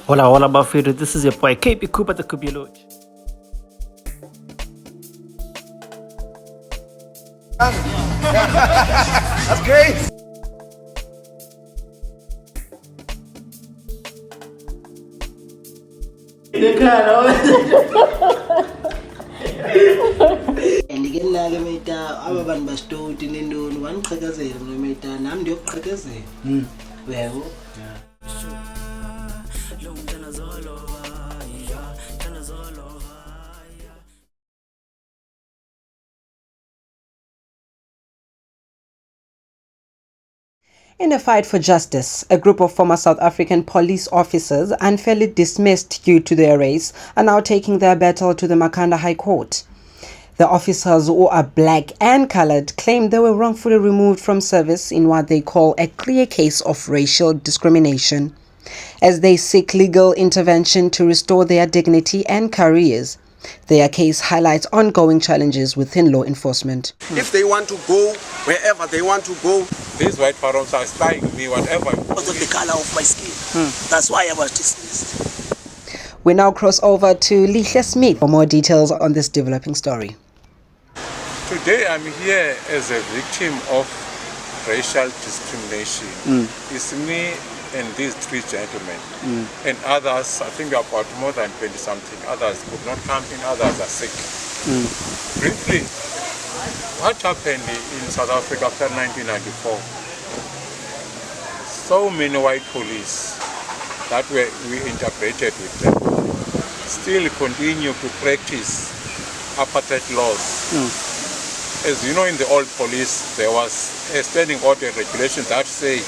Hola, hola, Bafiro. This is your boy, KP Cooper, the illoicius. That's great. Andikela-ke meta aba bantu basitoti nentoni wangiqhekazela mina meta nami ndiyokuqhekezela yebo. In a fight for justice, a group of former South African police officers unfairly dismissed due to their race are now taking their battle to the Makhanda High Court. The officers, who are black and colored, claim they were wrongfully removed from service in what they call a clear case of racial discrimination. As they seek legal intervention to restore their dignity and careers, their case highlights ongoing challenges within law enforcement. If they want to go wherever they want to go, these white parents are spying me, whatever. Because of the color of my skin. That's why I was dismissed. We now cross over to Lihle Smith for more details on this developing story. Today I'm here as a victim of racial discrimination. It's me and these three gentlemen and others. I think about more than 20 something. Others could not come in, others are sick. Briefly, what happened in South Africa after 1994? So many white police that we integrated with them still continue to practice apartheid laws. As you know, in the old police, there was a standing order regulation that say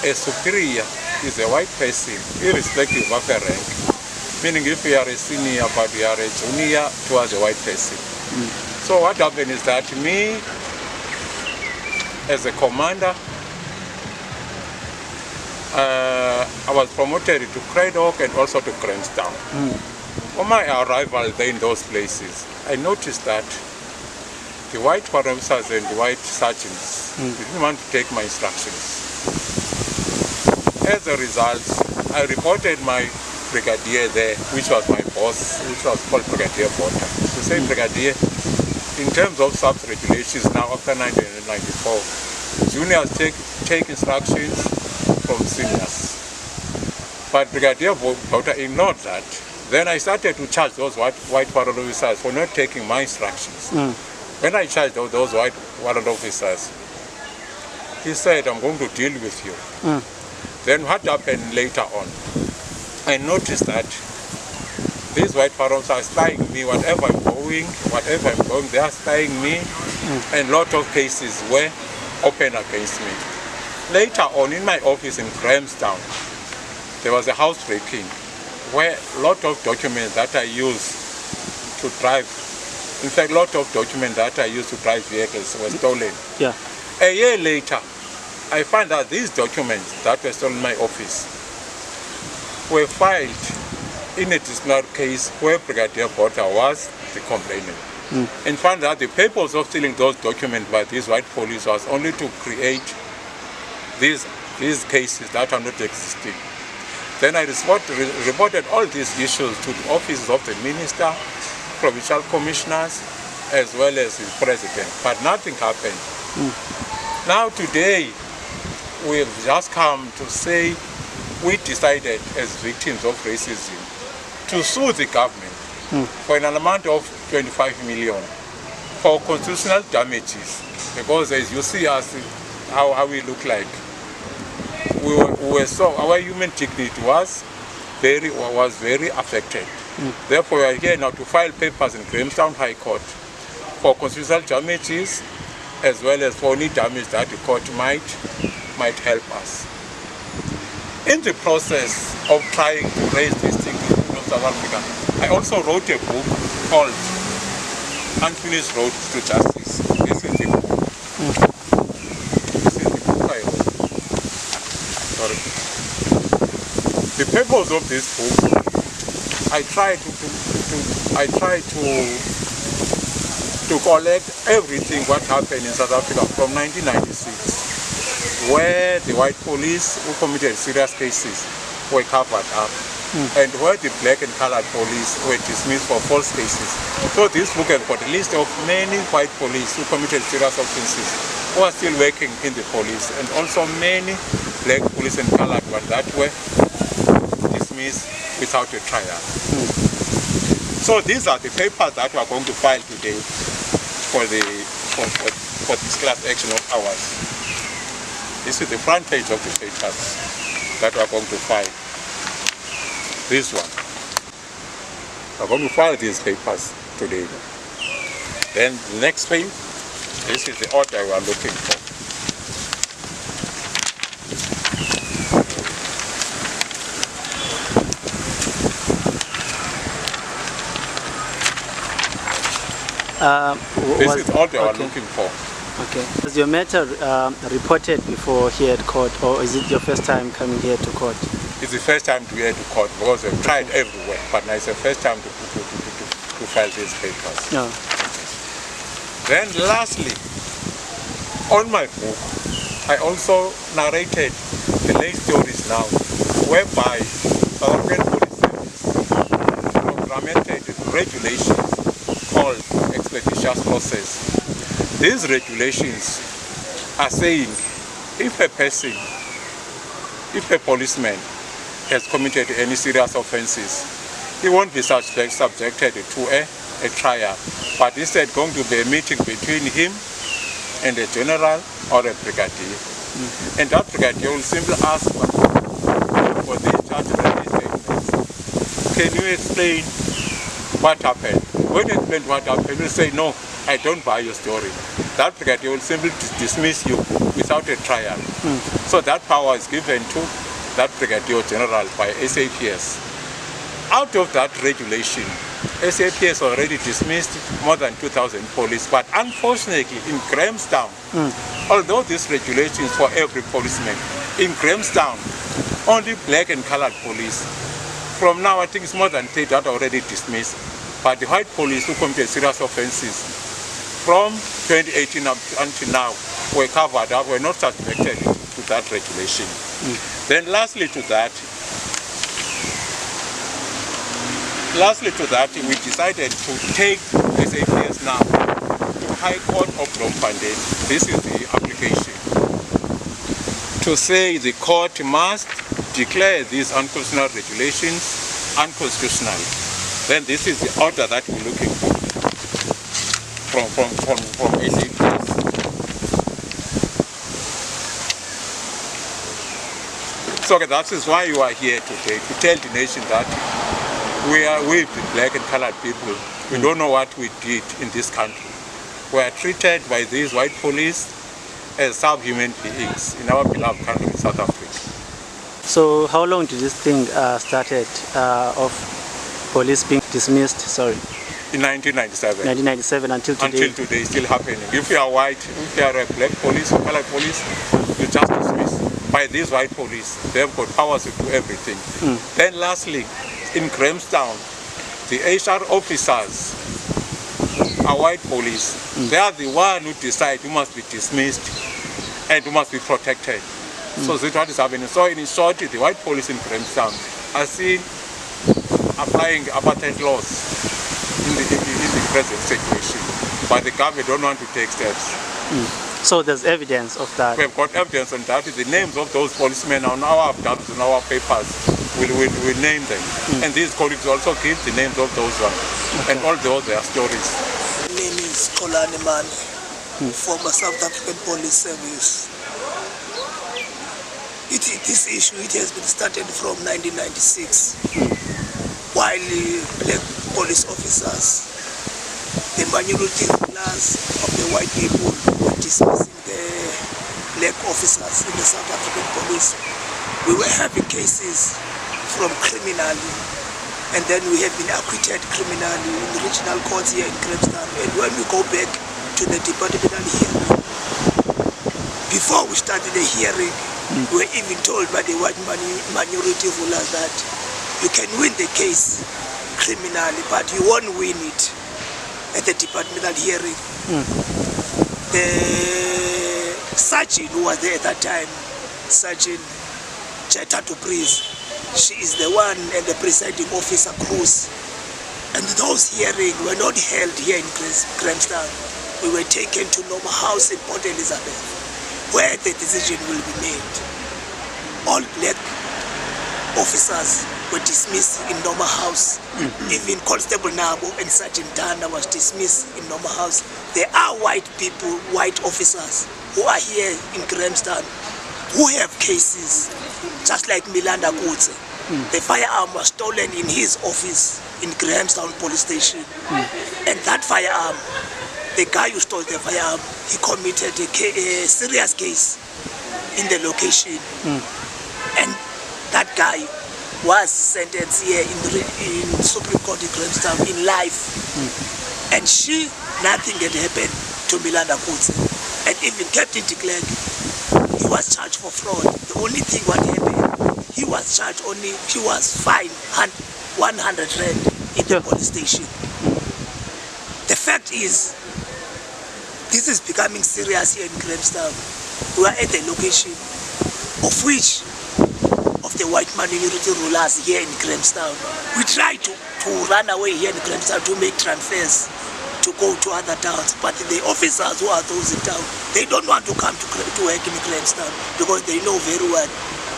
a superior is a white person, irrespective of a rank. Meaning if you are a senior but you are a junior towards a white person. So what happened is that me, as a commander, I was promoted to Craddock and also to Grahamstown. On my arrival there in those places, I noticed that the white officers and the white sergeants didn't want to take my instructions. As a result, I reported my brigadier there, which was my boss, which was called Brigadier Bota, to say, Brigadier, in terms of sub-regulations now after 1994, juniors take instructions from seniors. But Brigadier Bota ignored that. Then I started to charge those white warrant officers for not taking my instructions. When I charged those white warrant officers, he said, I'm going to deal with you. Then what happened later on? I noticed that these white warrants are spying me, whatever I'm going, they are spying me, and a lot of cases were open against me. Later on, in my office in Grahamstown, there was a housebreaking where a lot of documents that I used to drive, in fact, a lot of documents that I used to drive vehicles were stolen. A year later, I found that these documents that were stolen in my office were filed in a disciplinary case where Brigadier Bota was the complainant. And found that the purpose of stealing those documents by these white police was only to create these cases that are not existing. Then I reported all these issues to the offices of the minister, provincial commissioners, as well as the president, but nothing happened. Now today, we've just come to say we decided as victims of racism to sue the government for an amount of 25 million for constitutional damages, because as you see us, how we look like, we were so, our human dignity was very affected. Therefore, we are here now to file papers in Grahamstown High Court for constitutional damages, as well as for any damage that the court might help us. In the process of trying to raise this thing in South Africa, I also wrote a book called Unfinished Road to Justice. This is the book. This is the book I wrote. Sorry. The purpose of this book, I try to I try to collect everything what happened in South Africa from 1996, where the white police who committed serious cases were covered up, and where the black and colored police were dismissed for false cases. So this book has got a list of many white police who committed serious offenses who are still working in the police, and also many black police and colored ones that were dismissed without a trial. So these are the papers that we are going to file today for this class action of ours. This is the front page of the papers that we are going to file. This one. We are going to file these papers today. Then the next page, this is the order we are looking for. This is all they are looking for. Okay. Was your matter reported before here at court, or is it your first time coming here to court? It's the first time to here to court because we've tried everywhere, but now it's the first time to file these papers. No. Then lastly, on my book, I also narrated the late stories now, whereby South African Police Service implemented regulations called expeditious process. These regulations are saying if a policeman has committed any serious offenses, he won't be subjected to a trial, but instead going to be a meeting between him and a general or a brigadier. And that brigadier will simply ask for these charges and these statements. Can you explain what happened? When you explain what happened, you say, no, I don't buy your story. That brigadier will simply dismiss you without a trial. So that power is given to that brigadier general by SAPS. Out of that regulation, SAPS already dismissed more than 2,000 police, but unfortunately in Grahamstown, although this regulation is for every policeman, in Grahamstown, only black and colored police. From now, I think it's more than 3 that are already dismissed. But the white police who committed serious offenses from 2018 up until now were covered up, were not subjected to that regulation. Then lastly to that, we decided to take SAPS now to High Court of Bloemfontein. This is the application. To say the court must declare these unconstitutional regulations unconstitutional. Then this is the order that we're looking for from SAPS. So that is why you are here today, to tell the nation that we the black and colored people, we don't know what we did in this country. We are treated by these white police as subhuman beings in our beloved country, South Africa. So how long did this thing started of police being dismissed? In 1997. 1997 until today? Until today, it's still happening. If you are white, if you are a black police or colored police, you just dismiss. By these white police, they have got powers to do everything. Then lastly, in Grahamstown, the HR officers are white police. They are the one who decide who must be dismissed and who must be protected. So that's what is happening. So in short, the white police in Grahamstown are seen applying apartheid laws in the present situation, but the government don't want to take steps. So there's evidence of that? We have got evidence on that. The names of those policemen are on our data, on our papers. We'll name them. And these colleagues also give the names of those ones and all their stories. My name is Xolani Mame, former South African Police Service. This issue has been started from 1996, while black police officers, the minority class of the white people, were dismissing the black officers in the South African police. We were having cases from criminally, and then we have been acquitted criminally in the regional courts here in Grahamstown. And when we go back to the departmental hearing, before we started the hearing, we were even told by the white minority rulers that you can win the case criminally, but you won't win it at the departmental hearing. The sergeant who was there at that time, Sergeant Tato Breeze, she is the one, and the presiding officer Cruz. And those hearings were not held here in Grahamstown. We were taken to Norma House in Port Elizabeth, where the decision will be made. All black officers were dismissed in Norma House. Even Constable Nabo and Sergeant Dana was dismissed in Norma House. There are white people, white officers who are here in Grahamstown who have cases, just like Milanda Kutse. The firearm was stolen in his office in Grahamstown Police Station. And that firearm, the guy who stole the firearm, he committed a serious case in the location. And that guy was sentenced here in Supreme Court in Grahamstown in life. And nothing had happened to Milanda Kutse. And even Captain de Klerk, he was charged for fraud. The only thing what happened, he was charged only, he was fined 100 rand in the police station. The fact is, this is becoming serious here in Grahamstown. We are at the location of which of the white minority rulers here in Grahamstown. We try to run away here in Grahamstown to make transfers to go to other towns, but the officers who are those in town, they don't want to come to work in Grahamstown because they know very well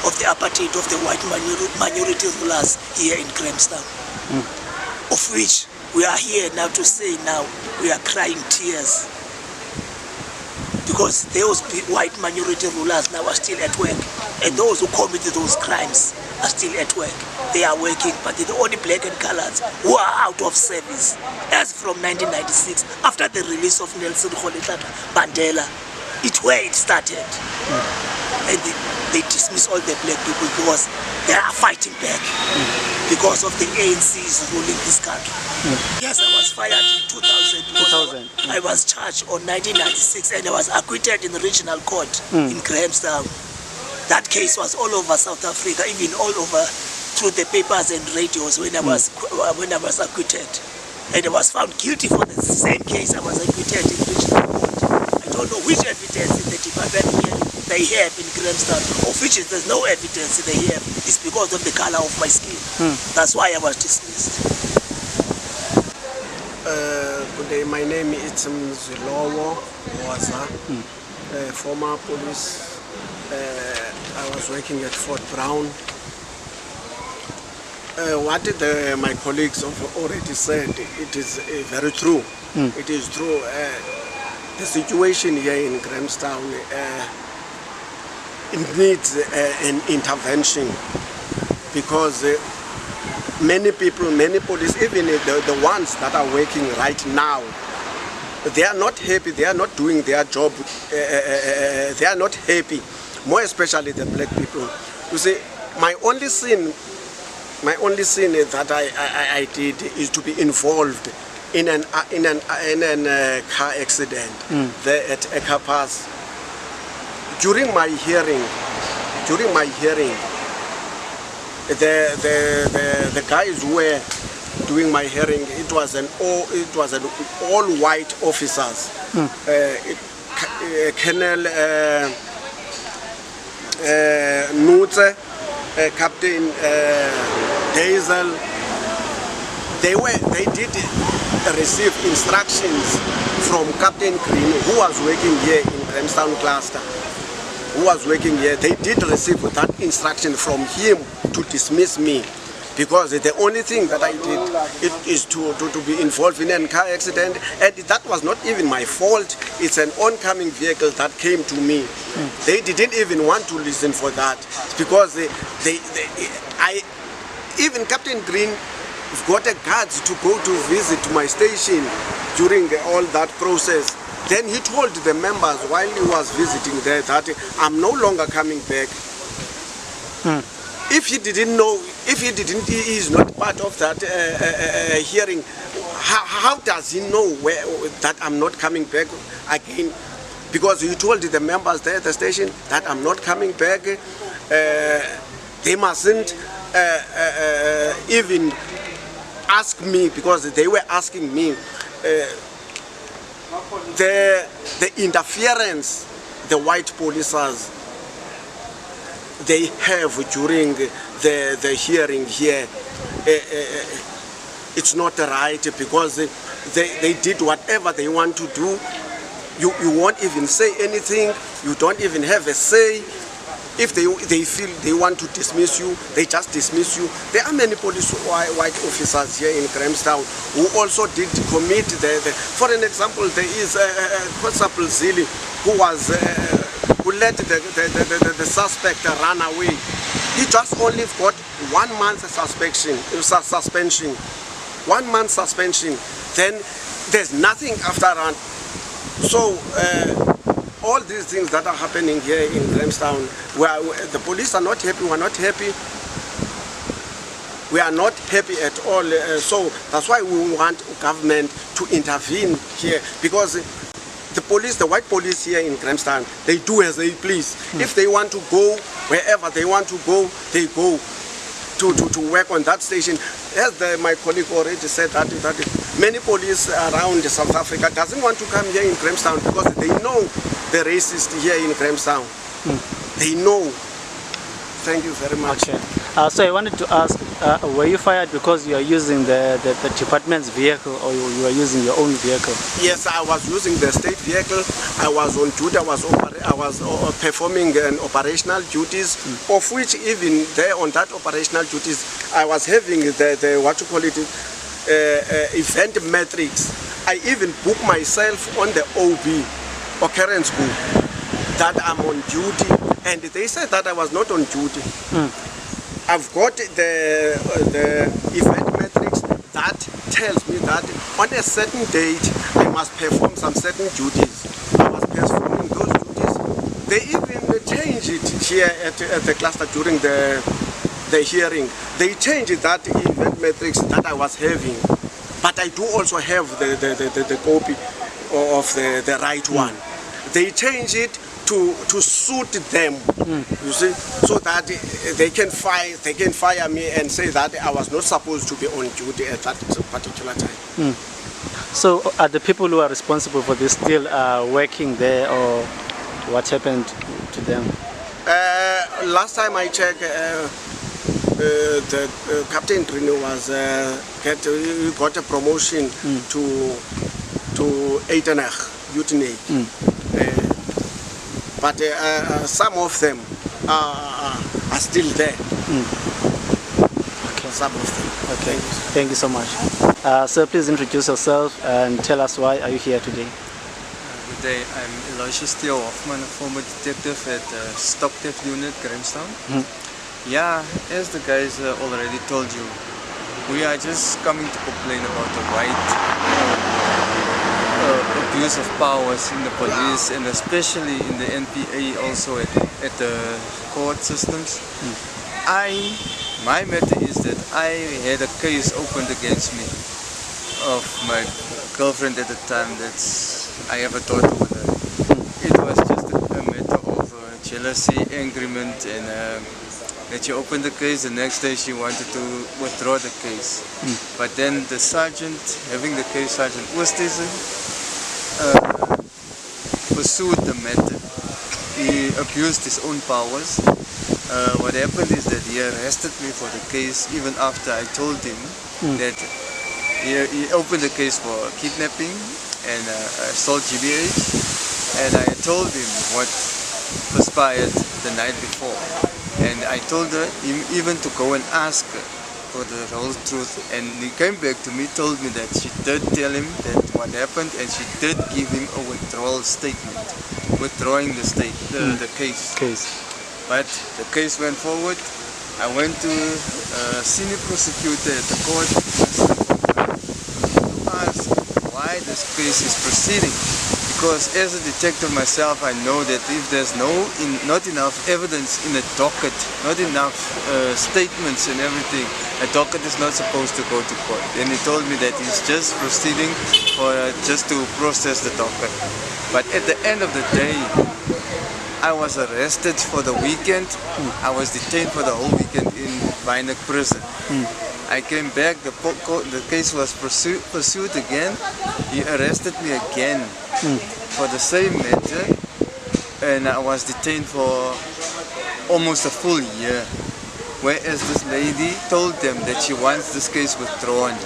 of the apartheid of the white minority rulers here in Grahamstown, of which we are here now to say now we are crying tears because those white minority rulers now are still at work, and those who committed those crimes are still at work. They are working, but they're the only black and colors who are out of service. As from 1996, after the release of Nelson Mandela, it's where it started. And they dismiss all the black people because they are fighting back because of the ANC's ruling this country. Yes, I was fired in 2000. I was charged on 1996 and I was acquitted in the regional court in Grahamstown. That case was all over South Africa, even all over through the papers and radios when I was acquitted. And I was found guilty for the same case I was acquitted in regional court. I don't know which evidence in the department they have in Grahamstown, of which there's no evidence they have. It's because of the color of my skin. That's why I was dismissed. Good day, my name is Mzilowo Hoza, former police. I was working at Fort Brown. What my colleagues have already said, it is very true. It is true. The situation here in Grahamstown, it needs an intervention because many people, many police, even the ones that are working right now, they are not happy, they are not doing their job, they are not happy, more especially the black people. You see, my only sin that I did is to be involved in an car accident there at Eka Pass. During my hearing, the guys who were doing my hearing, it was an all white officers. Colonel Nutze, Captain Diesel, they did receive instructions from Captain Green, who was working here in Grahamstown Cluster. They did receive that instruction from him to dismiss me, because the only thing that I did is to be involved in a car accident, and that was not even my fault. It's an oncoming vehicle that came to me. They didn't even want to listen for that, because even Captain Green got a guards to go to visit my station during all that process. Then he told the members while he was visiting there that I'm no longer coming back. If he is not part of that hearing, how does he know that I'm not coming back again? Because he told the members there at the station that I'm not coming back. They mustn't even ask me, because they were asking me, the interference the white policers they have during the hearing here, it's not right, because they did whatever they want to do. You won't even say anything. You don't even have a say. If they feel they want to dismiss you, they just dismiss you. There are many police white officers here in Grahamstown who also did commit for an example, there is Constable Zili who let the suspect run away. He just only got 1 month suspension. 1 month suspension. Then there's nothing after that. So all these things that are happening here in Grahamstown, where the police are not happy, we're not happy. We are not happy at all. So that's why we want government to intervene here, because the police, the white police here in Grahamstown, they do as they please. If they want to go wherever they want to go, they go to work on that station. As my colleague already said, that many police around South Africa doesn't want to come here in Grahamstown because they know the racists here in Grahamstown. They know. Thank you very much. Okay. So I wanted to ask, were you fired because you are using the department's vehicle, or you are using your own vehicle? Yes, I was using the state vehicle. I was on duty. I was performing operational duties, of which even there on that operational duties, I was having the what you call it, event metrics. I even booked myself on the OB, occurrence book, that I'm on duty, and they said that I was not on duty. I've got the event metrics that tells me that on a certain date I must perform some certain duties. I was performing those duties. They even changed it here at the cluster during the hearing. They changed that event metrics that I was having, but I do also have the copy of the right one. They changed it to suit them, you see, so that they can fire me and say that I was not supposed to be on duty at that particular time. So are the people who are responsible for this still working there, or what happened to them? Last time I checked, the Captain Trino was got a promotion to Eitenach, Utenach. But some of them are still there. Okay. Some of them. Okay. Thank you so much. Sir, please introduce yourself and tell us why are you here today. Good day. I'm illoicius Hoffman, a former detective at Stock Theft Unit, Grahamstown. Yeah, as the guys already told you, we are just coming to complain about the abuse of powers in the police, and especially in the NPA, also at the court systems. My matter is that I had a case opened against me of my girlfriend at the time. I have a daughter with her. It was just a matter of jealousy, agreement, and that she opened the case. The next day she wanted to withdraw the case. But then the sergeant, having the case, Sergeant Oosthuizen, pursued the matter. He abused his own powers. What happened is that he arrested me for the case even after I told him that he opened the case for kidnapping and assault GBH, and I told him what transpired the night before, and I told him even to go and ask her for the whole truth, and he came back to me, told me that she did tell him that what happened, and she did give him a withdrawal statement, withdrawing the case. But the case went forward. I went to senior prosecutor at the court to ask why this case is proceeding, because as a detective myself, I know that if there's not enough evidence in a docket, not enough statements and everything, a docket is not supposed to go to court. And he told me that he's just proceeding just to process the docket. But at the end of the day, I was arrested for the weekend. I was detained for the whole weekend in Vinek prison. I came back, the case was pursued again. He arrested me again for the same matter, and I was detained for almost a full year. Whereas this lady told them that she wants this case withdrawn.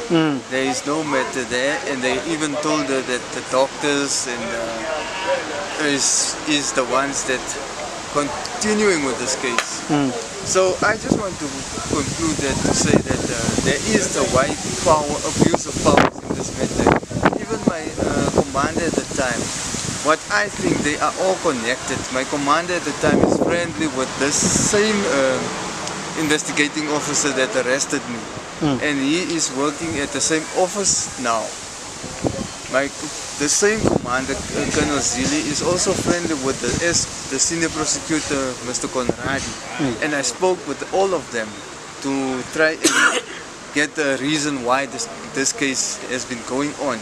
There is no matter there, and they even told her that the doctors and is the ones that continuing with this case. So I just want to conclude that to say that there is the wide abuse of powers in this matter. Even my commander at the time, what I think they are all connected. My commander at the time is friendly with this same investigating officer that arrested me, and he is working at the same office now. The same commander, Colonel Zili, is also friendly with the senior prosecutor, Mr. Conradi, and I spoke with all of them to try and get the reason why this case has been going on.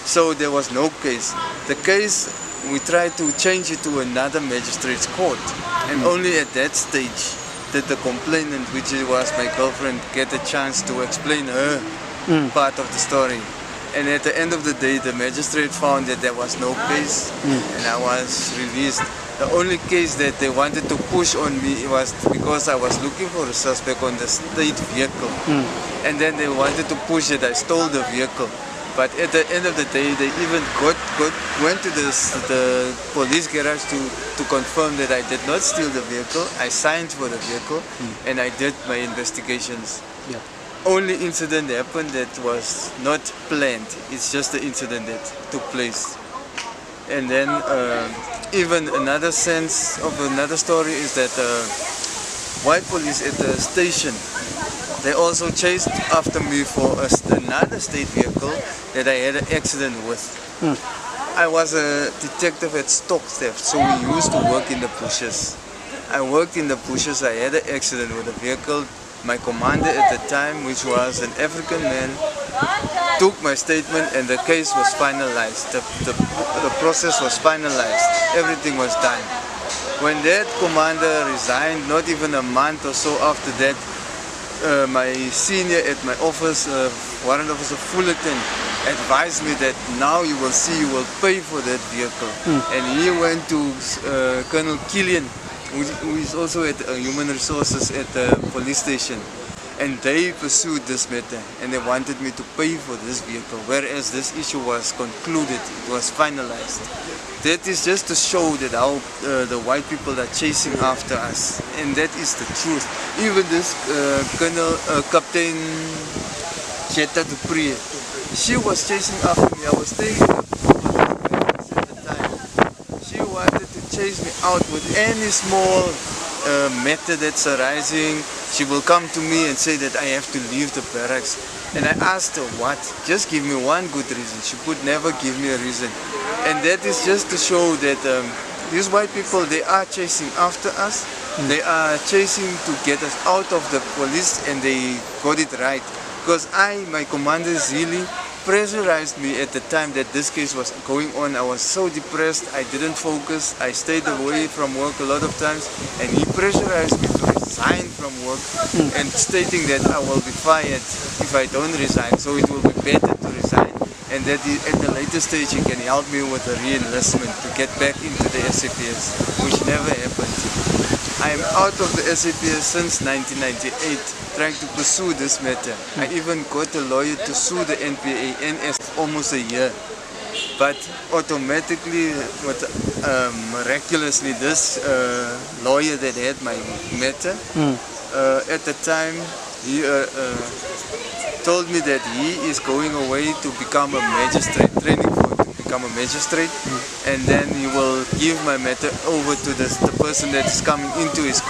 So there was no case. The case, we tried to change it to another magistrate's court, and only at that stage did the complainant, which was my girlfriend, get a chance to explain her part of the story. And at the end of the day, the magistrate found that there was no case, and I was released. The only case that they wanted to push on me was because I was looking for a suspect on the state vehicle. And then they wanted to push that I stole the vehicle. But at the end of the day, they even went to the police garage to confirm that I did not steal the vehicle. I signed for the vehicle, and I did my investigations. Only incident happened that was not planned. It's just the incident that took place. And then even another sense of another story is that white police at the station, they also chased after me for another state vehicle that I had an accident with. I was a detective at stock theft, so we used to work in the bushes. I worked in the bushes. I had an accident with a vehicle. My commander at the time, which was an African man, took my statement and the case was finalized. The process was finalized. Everything was done. When that commander resigned, not even a month or so after that, my senior at my office, Warrant Officer Fullerton, advised me that now you will see, you will pay for that vehicle. And he went to Colonel Killian, who is also at Human Resources at the police station, and they pursued this matter and they wanted me to pay for this vehicle, whereas this issue was concluded, it was finalized. That is just to show that how the white people are chasing after us, and that is the truth. Even this Captain Jetta Dupree, she was chasing after me. I was staying in the at the time. She wanted to chase me out with any small matter that's arising. She will come to me and say that I have to leave the barracks. And I asked her, what? Just give me one good reason. She could never give me a reason. And that is just to show that these white people, they are chasing after us. They are chasing to get us out of the police, and they got it right. Because my commander Zili, pressurized me at the time that this case was going on. I was so depressed, I didn't focus, I stayed away from work a lot of times, and he pressurized me to resign from work and stating that I will be fired if I don't resign, so it will be better to resign, and that at the later stage he can help me with a re-enlistment to get back into the SAPS, which never happened. I am out of the SAPS since 1998, trying to pursue this matter. I even got a lawyer to sue the NPA almost a year. But automatically, miraculously, this lawyer that had my matter, at the time, he told me that he is going away to become a magistrate, training for to become a magistrate, and then he will give my matter over to the person that is coming into his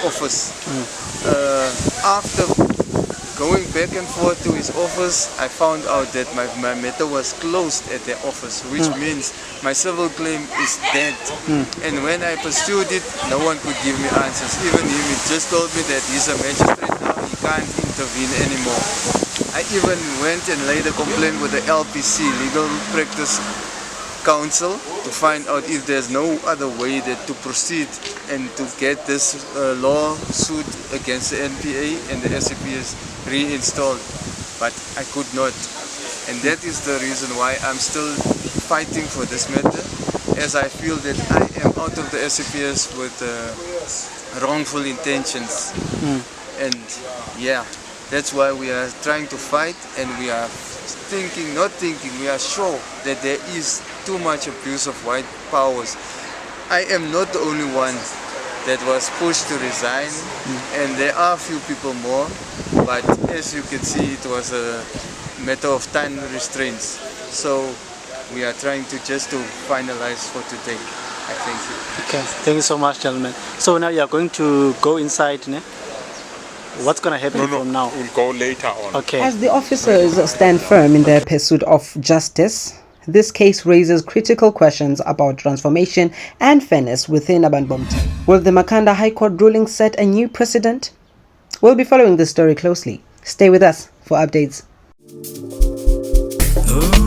office. After going back and forth to his office, I found out that my matter was closed at their office, which means my civil claim is dead. And when I pursued it, no one could give me answers. Even him, he just told me that he's a magistrate now, he can't intervene anymore. I even went and laid a complaint with the LPC, Legal Practice Council, to find out if there's no other way to proceed and to get this lawsuit against the NPA and the SAPS reinstalled, but I could not. And that is the reason why I'm still fighting for this matter, as I feel that I am out of the SAPS with wrongful intentions. And yeah, that's why we are trying to fight, and we are we are sure that there is too much abuse of white powers. I am not the only one that was pushed to resign, and there are a few people more, but as you can see, it was a matter of time restraints. So we are trying to finalize for today. I thank you. Okay, thank you so much, gentlemen. So now you are going to go inside, ne? What's going to happen from now? We'll go later on. Okay. As the officers stand firm in their pursuit of justice, this case raises critical questions about transformation and fairness within Thembimpilo. Will the Makhanda High Court ruling set a new precedent? We'll be following this story closely. Stay with us for updates. Oh.